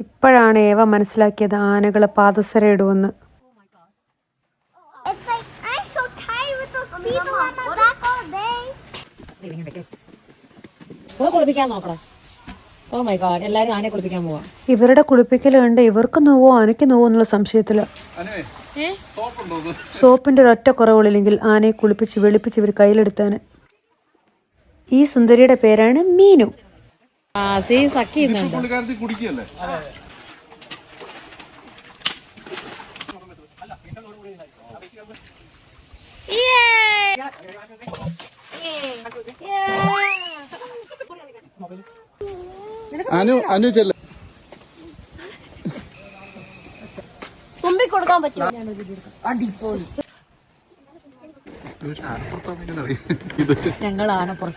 ഇപ്പോഴാണ് ഏവ മനസ്സിലാക്കിയത് ആനകളെ പാദസരയിടുമെന്ന്. ഇവരുടെ കുളിപ്പിക്കൽ കണ്ട് ഇവർക്ക് നോവോ ആനയ്ക്ക് നോവോ എന്നുള്ള സംശയത്തില്. സോപ്പിന്റെ ഒരൊറ്റ കുറവുള്ളില്ലെങ്കിൽ ആനയെ കുളിപ്പിച്ച് വെളുപ്പിച്ച് ഇവർ കയ്യിലെടുത്താന്. ഈ സുന്ദരിയുടെ പേരാണ് മീനു. അനു ചെല്ല കൊടുക്കാൻ പറ്റും. ഞങ്ങൾ ആനപ്പുറത്ത്